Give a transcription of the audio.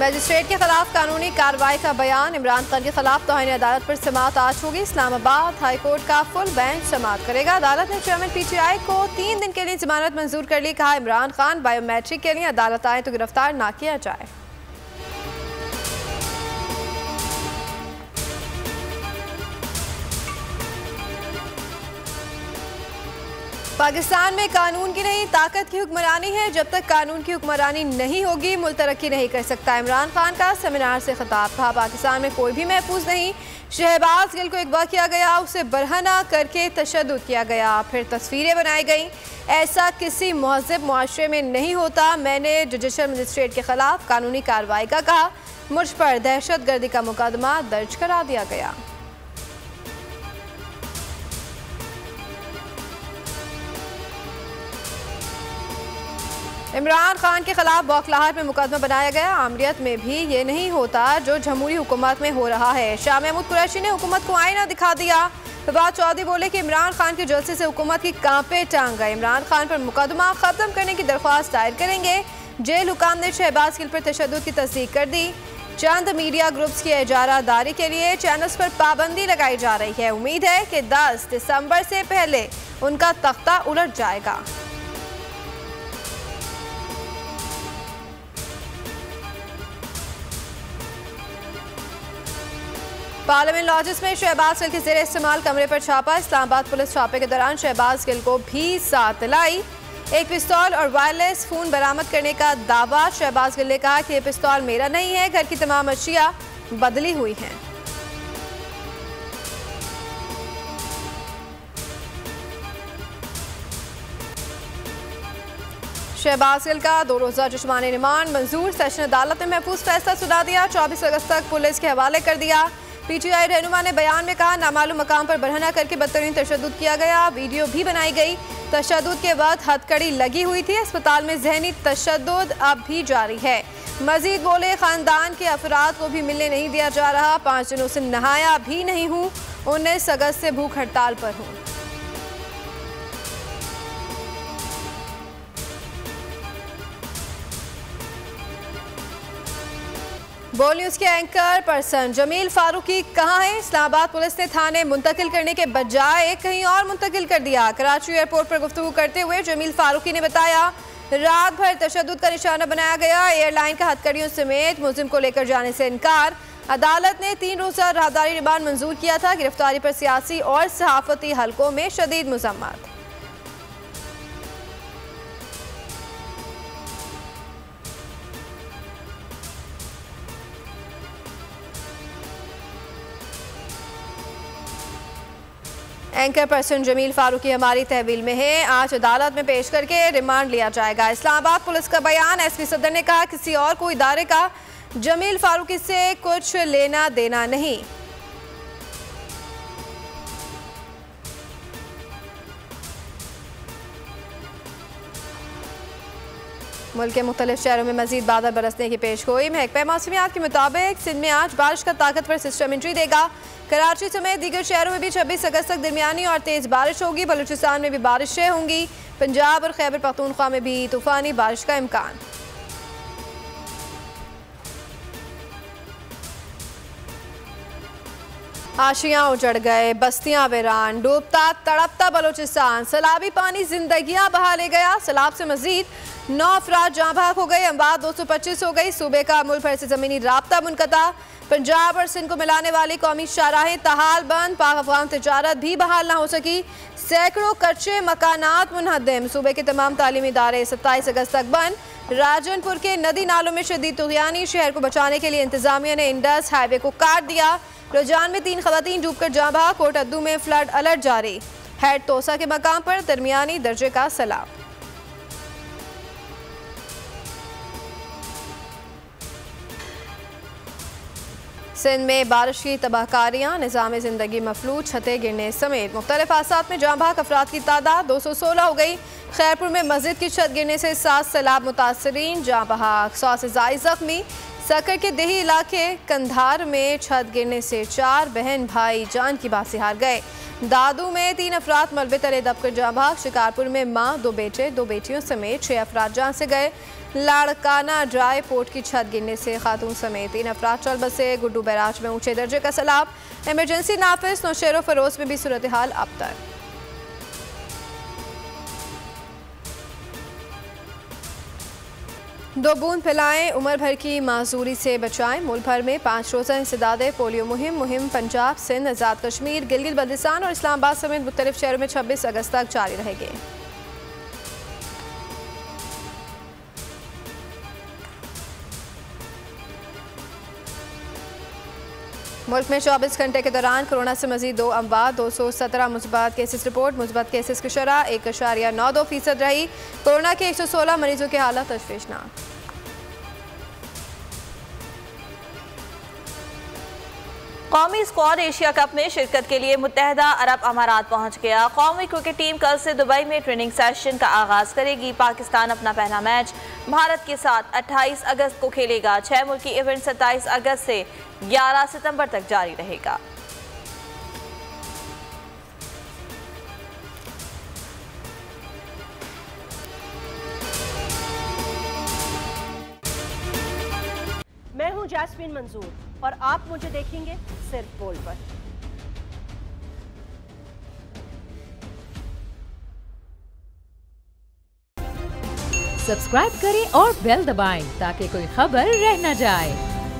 Magistrate के खिलाफ कानूनी कार्रवाई का बयान। इमरान खान के खिलाफ तौहीन अदालत पर समाअत आज होगी। इस्लामाबाद हाई कोर्ट का फुल बेंच समाअत करेगा। अदालत ने चेयरमैन PTI को 3 दिन के लिए जमानत मंजूर कर ली। कहा, इमरान खान बायोमेट्रिक के लिए अदालत आए तो गिरफ्तार ना किया जाए। पाकिस्तान में कानून की नहीं ताकत की हुक्मरानी है। जब तक कानून की हुक्मरानी नहीं होगी मुल्क तरक्की नहीं कर सकता। इमरान खान का सेमिनार से खिताब। कहा, पाकिस्तान में कोई भी महफूज नहीं। शहबाज गिल को अगवा किया गया, उसे बरहना करके तशद्दुद किया गया, फिर तस्वीरें बनाई गई। ऐसा किसी महज़ब मुआशरे में नहीं होता। मैंने जुडिशल मजिस्ट्रेट के खिलाफ कानूनी कार्रवाई का कहा। मुझ पर दहशत गर्दी का मुकदमा दर्ज करा दिया गया। इमरान खान के खिलाफ बौखलाहट में मुकदमा बनाया गया। आमरीत में भी ये नहीं होता जो जमहूरी हुकूमत में हो रहा है। शाह महमूद कुरैशी ने हुकूमत को आईना दिखा दिया। फवाद चौधरी बोले कि इमरान खान के जलसे से हुकूमत की कांपे टांग गए। इमरान खान पर मुकदमा खत्म करने की दरख्वास्त दायर करेंगे। जेल हुकाम ने शहबाज गिल पर तशद्दुद की तस्दीक कर दी। चंद मीडिया ग्रुप्स की इजारादारी के लिए चैनल्स पर पाबंदी लगाई जा रही है। उम्मीद है कि 10 दिसंबर से पहले उनका तख्ता उलट जाएगा। पार्लियामेंट लॉजेस में शहबाज गिल के ज़ेर इस्तेमाल कमरे पर छापा। इस्लामाबाद पुलिस छापे के दौरान शहबाज गिल को भी साथ लाई। एक पिस्तौल और वायरलेस फोन बरामद करने का दावा। शहबाज गिल ने कहा कि यह पिस्तौल मेरा नहीं है, घर की तमाम अशिया बदली हुई हैं। शहबाज गिल का 2 रोज़ा जिस्मानी रिमांड मंजूर। सेशन अदालत ने महफूज फैसला सुना दिया। 24 अगस्त तक पुलिस के हवाले कर दिया। PTI रहनुमा ने बयान में कहा, नामालूम मकाम पर बरहना करके बदतरीन तशद्दुद किया गया। वीडियो भी बनाई गई। तशद्दुद के वक्त हथकड़ी लगी हुई थी। अस्पताल में जहनी तशद्दुद अब भी जारी है। मजीद बोले, खानदान के अफराद को भी मिलने नहीं दिया जा रहा। 5 दिनों से नहाया भी नहीं हूँ। 19 अगस्त से भूख हड़ताल पर हूँ। बोल न्यूज़ के एंकर पर्सन जमील फारूकी कहाँ हैं? इस्लामाबाद पुलिस ने थाने मुंतकिल करने के बजाय कहीं और मुंतकिल कर दिया। कराची एयरपोर्ट पर गुफ्तगू करते हुए जमील फारूकी ने बताया, रात भर तशद्दुद का निशाना बनाया गया। एयरलाइन का हथकड़ियों समेत मुलजिम को लेकर जाने से इनकार। अदालत ने 3 रोज़ा राहदारी रिमांड मंजूर किया था। गिरफ्तारी पर सियासी और सहाफती हलकों में शदीद मज़म्मत। एंकर पर्सन जमील फारूकी हमारी तहवील में है। आज अदालत में पेश करके रिमांड लिया जाएगा। इस्लामाबाद पुलिस का बयान। SP सदर ने कहा, किसी और कोई इदारे का जमील फारूकी से कुछ लेना देना नहीं। मुल्क के मुख्तलिफ शहरों में मजीद बादल बरसने की पेशगोई। महकमा मौसमियात के मुताबिक सिंध में आज बारिश का ताकतवर सिस्टम एंट्री देगा। कराची समेत दीगर शहरों में भी 26 अगस्त तक दरमियानी और तेज बारिश होगी। बलूचिस्तान में भी बारिशें होंगी। पंजाब और खैबर पख्तूनख्वा में भी तूफानी बारिश का इम्कान। आशियां उजड़ गए, बस्तियां वीरान, डूबता तड़पता बलूचिस्तान। सैलाबी पानी जिंदगियां बहा ले गया। सैलाब से मजीद 9 अफराद जाँ भाग हो गए। अमवात 225 हो गई। सूबे का मुल्क भर से जमीनी राब्ता मुनक़ता। पंजाब और सिंध को मिलाने वाली कौमी शाहराहें तहाल बंद। पाक अफगान तिजारत भी बहाल ना हो सकी। सैकड़ों कच्चे मकानात मुनहदम। सूबे के तमाम तालीमी इदारे 27 अगस्त तक बंद। राजनपुर के नदी नालों में शदीद तुग़यानी। शहर को बचाने के लिए इंतजामिया ने इंडस हाईवे को काट दिया। रजान में 3 ख़वातीन डूबकर जाँ भाग। कोट अद्दू में फ्लड अलर्ट जारी। हैड तोसा के मकाम पर दरमियानी दर्जे का सैलाब। सिंध में बारिश की तबाहकारियाँ। निज़ाम ज़िंदगी मफलूज। छतें गिरने समेत मुख्तलिफ हादसात में जाँ भाग अफराद की तादाद 216 हो गई। खैरपुर में मस्जिद की छत गिरने से 7 सैलाब मुतासरीन जाँ बहक। 100 से ज़ायद ज़ख्मी। सकड़ के देही इलाके कंधार में छत गिरने से 4 बहन भाई जान की बात से हार गए। दादू में 3 अफराद मलबे तले दबकर जाँ भाग। शिकारपुर में मां, 2 बेटे 2 बेटियों समेत 6 अफराद जान से गए। लाड़काना ड्राई पोर्ट की छत गिरने से खातून समेत 3 अफराद चल बसे। गुड्डू बैराज में ऊंचे दर्जे का सैलाब। इमरजेंसी नाफिज नौशेरो फरोज में भी सूरत हाल अबतर। दो बूंद पिलाएं, उम्र भर की माजूरी से बचाएं। मुल्क भर में 5 रोज़ा इंसदादे पोलियो मुहिम पंजाब, सिंध, आज़ाद कश्मीर, गिलगित बल्तिस्तान और इस्लामाबाद समेत मुख्तलिफ शहरों में 26 अगस्त तक जारी रहेगी। मुल्क में 24 घंटे के दौरान कोरोना से मजीद 2 अमवात, 217 मुस्बत केसेस रिपोर्ट। मुस्बत केसेस की शरह 1.92% रही। कोरोना के 116 मरीजों की हालत तशवीशनाक। कौमी स्क्वाड एशिया कप में शिरकत के लिए मुत्तहदा अरब अमारात पहुंच गया। कौमी क्रिकेट टीम कल से दुबई में ट्रेनिंग सेशन का आगाज करेगी। पाकिस्तान अपना पहला मैच भारत के साथ 28 अगस्त को खेलेगा। 6 मुल्की इवेंट 27 अगस्त से 11 सितंबर तक जारी रहेगा। मैं हूं जैस्मीन मंजूर और आप मुझे देखेंगे सिर्फ बोल पर। सब्सक्राइब करें और बेल दबाएं ताकि कोई खबर रह न जाए।